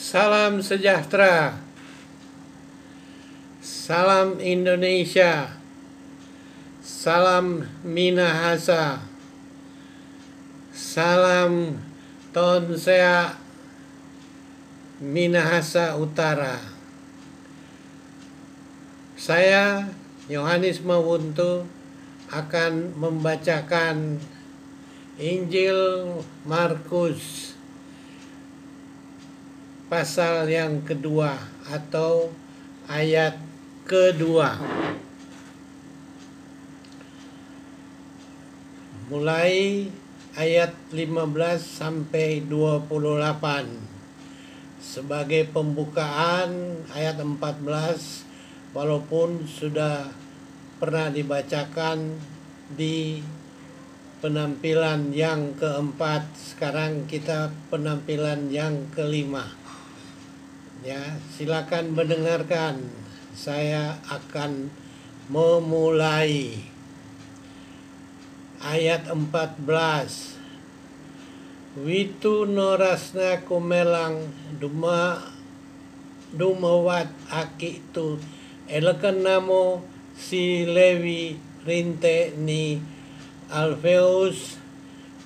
Salam sejahtera, salam Indonesia, salam Minahasa, salam Tonsea Minahasa Utara. Saya, Yohanes Mawuntu, akan membacakan Injil Markus pasal yang kedua atau ayat kedua. Mulai ayat 15 sampai 28. Sebagai pembukaan ayat 14, walaupun sudah pernah dibacakan di penampilan yang keempat, sekarang kita penampilan yang kelima. Ya, silakan mendengarkan. Saya akan memulai ayat 14. Witu norasna kumelang dumawat aki tu elekan namo si Lewi rinte ni Alfeus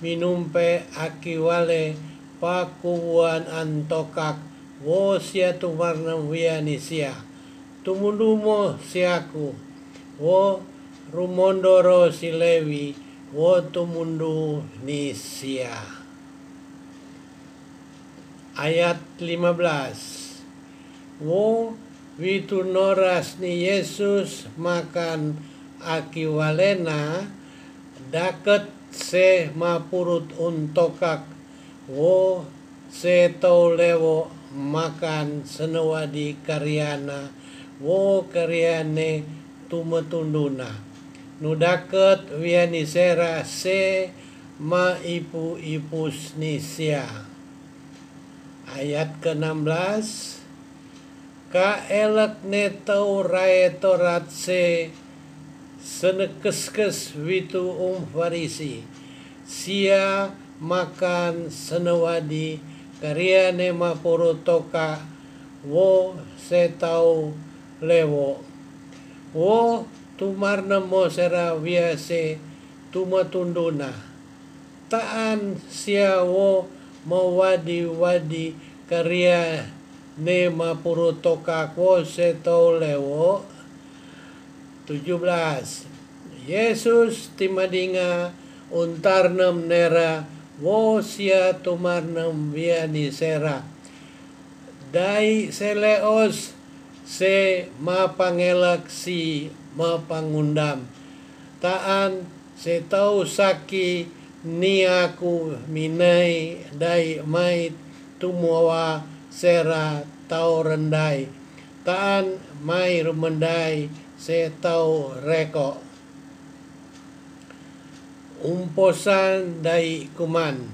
minumpe akiwale pakuan antokak wo sia tumarna wianisia tumundumo siaku wo rumondoro si Lewi wo tumundu nisia. Ayat 15. Wo witu noras ni Yesus makan akiwalena daket se mapurut untokak wo se tau lewo makan senewadi karyana wo karyane tumetunduna nudaket wianisera se ma ipu ipus nisia. Ayat ke-16. Ka elek ne tau rae torat se senekeskes witu farisi sia makan senewadi karyane mapurutoka wo setau lewo wo tumarna mo sera wiase tumatunduna taan sia wo mawadi-wadi karya ne mapurutoka wo setau lewo. 17. Yesus timadinga untarnem nera wo sia tumarnem wiani sera dai seleos se mapangelak si mapangundam taan se tau saki ni aku minai dai mait tumuawa sera tau rendai taan mai rumendai se tau reko umposan dai kuman.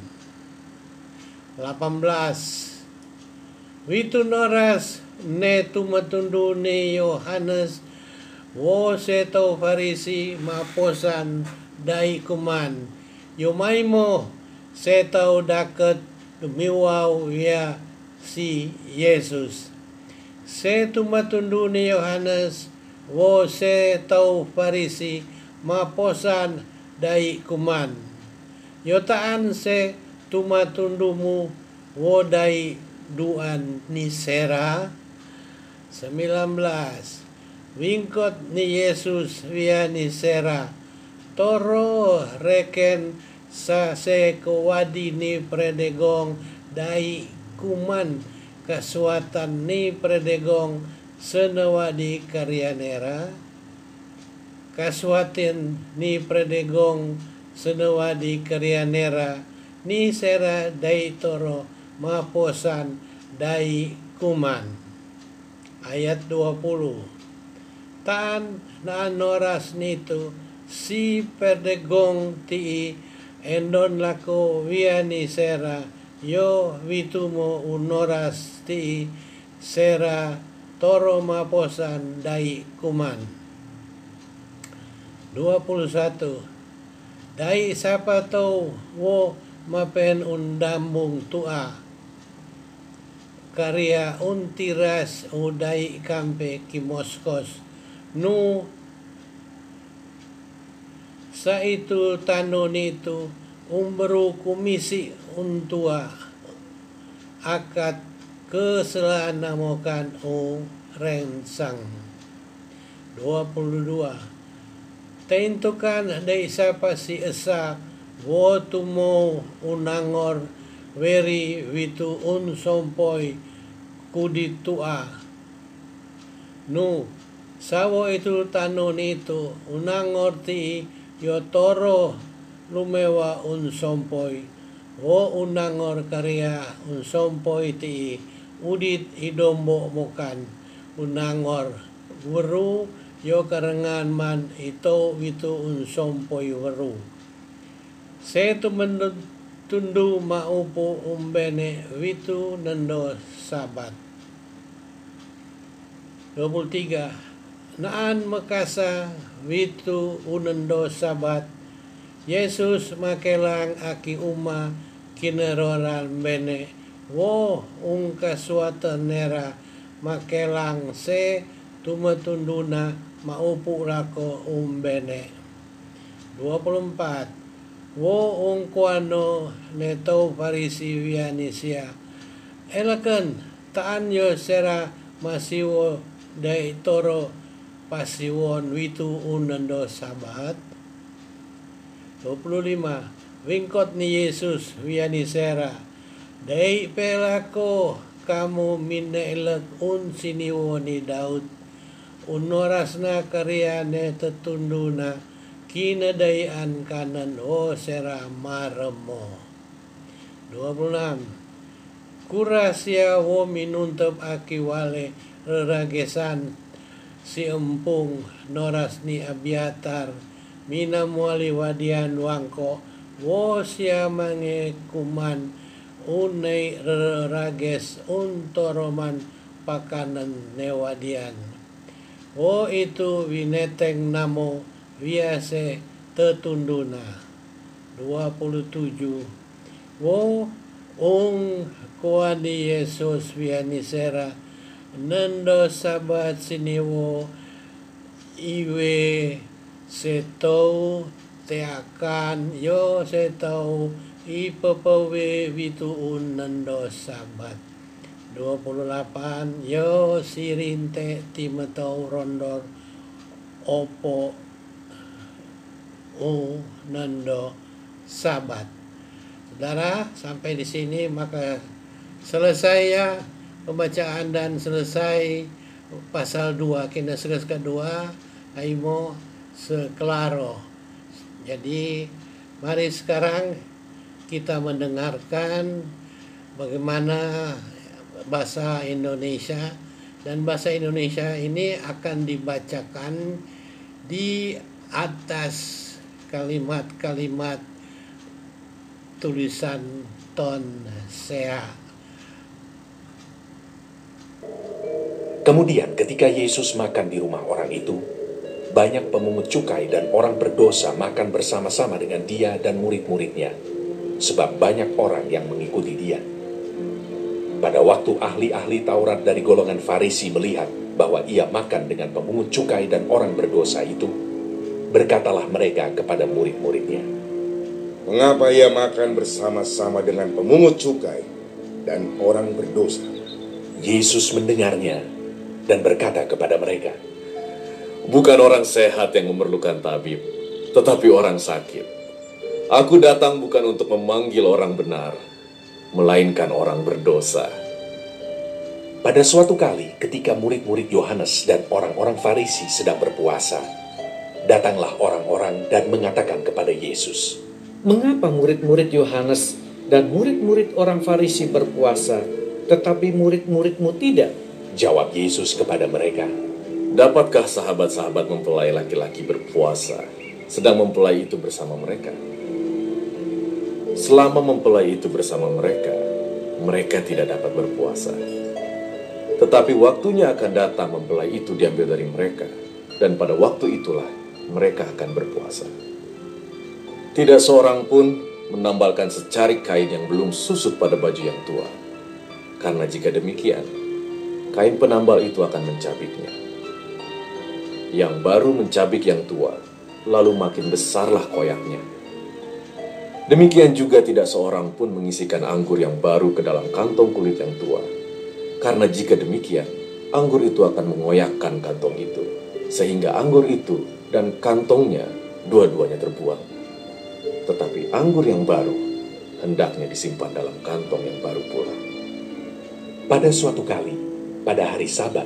18. Witu noras ne tumatundu ne Yohanes wo se tau farisi maposan dai kuman yomaimo se tau daket dumiwau ya si Yesus se tumatundu ne Yohanes wo se tau farisi maposan dai kuman yotaan se tumatundumu wo dai duan ni sera. 19. Wingkot ni Yesus wiani sera toro reken sa se kewadi ni predegong dai kuman kasuatan ni predegong senewadi karyanera kasuatin ni predegong senewadi karyanera ni sera dai toro maposan dai kuman. Ayat 20. Taan na noras nito si predegong ti endon lako wiani sera yo witumo unoras ti sera toro maposan dai kuman. 21. Dai sapa tau wo mapen undambung tua karya untiras udai kampe kimoskos nu sa itu tanon itu umbru kumisi untua akat keselanamokan o rensang 22. Taintukan day sapa si esa wotumo unangor weri witu unsompoy kuditua nu sawo itu tanon itu unangor ti yotoro lumewa unsompoy o unangor karya unsompoy ti udit idombo mokan unangor weru yo karengan man ito witu unsompoy weru setu tundu maupo umbene witu nendo sabat. 23. Naan makasa witu unendo sabat Yesus makelang aki uma kineroran bene wo ungkaswata nera makelang se tumatunduna maupo rako umbene. 24. Wo ungkuano neto Farisi wianisia elaken taan yo sera masiwo dai toro pasiwon witu unendo sabat. 25. Wingkot ni Yesus wianisera dai pelako kamu minelek un siniwo ni Daud unorasna karyane tetunduna kinadayan kanan o sera maremo. 26. Kurasya wo minuntep akiwale reragesan si empung noras ni Abiatar minamuali wadian wangko wo siya mange kuman unay rerages untoroman pakanan newadian wo itu wineteng namo biase tetunduna. 27. Wo kuani Yesus wianisera nendo sabat siniwo iwe setou teakan yo setou ipapawe wituun nendo sabat. 28. Yo sirinte timetau rondor opo nendo sabat. Saudara, sampai di sini maka selesai ya pembacaan dan selesai pasal 2 kena seres kedua aimo sekelaro. Jadi mari sekarang kita mendengarkan bagaimana bahasa Indonesia, dan bahasa Indonesia ini akan dibacakan di atas kalimat-kalimat tulisan Ton Sea. Kemudian ketika Yesus makan di rumah orang itu, banyak pemungut cukai dan orang berdosa makan bersama-sama dengan dia dan murid-muridnya, sebab banyak orang yang mengikuti dia. Pada waktu ahli-ahli Taurat dari golongan Farisi melihat bahwa ia makan dengan pemungut cukai dan orang berdosa itu, berkatalah mereka kepada murid-muridnya, "Mengapa ia makan bersama-sama dengan pemungut cukai dan orang berdosa?" Yesus mendengarnya dan berkata kepada mereka, "Bukan orang sehat yang memerlukan tabib, tetapi orang sakit. Aku datang bukan untuk memanggil orang benar, melainkan orang berdosa." Pada suatu kali ketika murid-murid Yohanes dan orang-orang Farisi sedang berpuasa, datanglah orang-orang dan mengatakan kepada Yesus, "Mengapa murid-murid Yohanes dan murid-murid orang Farisi berpuasa, tetapi murid-muridmu tidak?" Jawab Yesus kepada mereka, "Dapatkah sahabat-sahabat mempelai laki-laki berpuasa, sedang mempelai itu bersama mereka? Selama mempelai itu bersama mereka, mereka tidak dapat berpuasa. Tetapi waktunya akan datang mempelai itu diambil dari mereka, dan pada waktu itulah mereka akan berpuasa. Tidak seorang pun menambalkan secarik kain yang belum susut pada baju yang tua. Karena jika demikian, kain penambal itu akan mencabiknya. Yang baru mencabik yang tua, lalu makin besarlah koyaknya. Demikian juga tidak seorang pun mengisikan anggur yang baru ke dalam kantong kulit yang tua. Karena jika demikian, anggur itu akan mengoyakkan kantong itu, sehingga anggur itu dan kantongnya dua-duanya terbuang. Tetapi anggur yang baru hendaknya disimpan dalam kantong yang baru pula. Pada suatu kali, pada hari Sabat,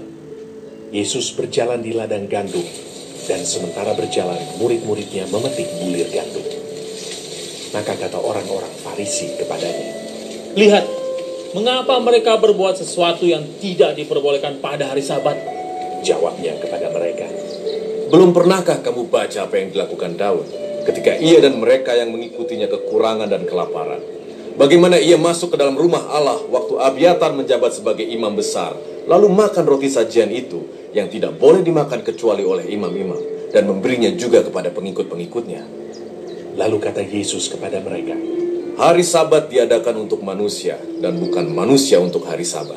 Yesus berjalan di ladang gandum, dan sementara berjalan, murid-muridnya memetik bulir gandum. Maka kata orang-orang Farisi kepadanya, Lihat, mengapa mereka berbuat sesuatu yang tidak diperbolehkan pada hari Sabat? Jawabnya kepada mereka, Belum pernahkah kamu baca apa yang dilakukan Daud ketika ia dan mereka yang mengikutinya kekurangan dan kelaparan? Bagaimana ia masuk ke dalam rumah Allah waktu Abiatar menjabat sebagai imam besar, lalu makan roti sajian itu yang tidak boleh dimakan kecuali oleh imam-imam, dan memberinya juga kepada pengikut-pengikutnya. Lalu kata Yesus kepada mereka, Hari Sabat diadakan untuk manusia, dan bukan manusia untuk hari Sabat.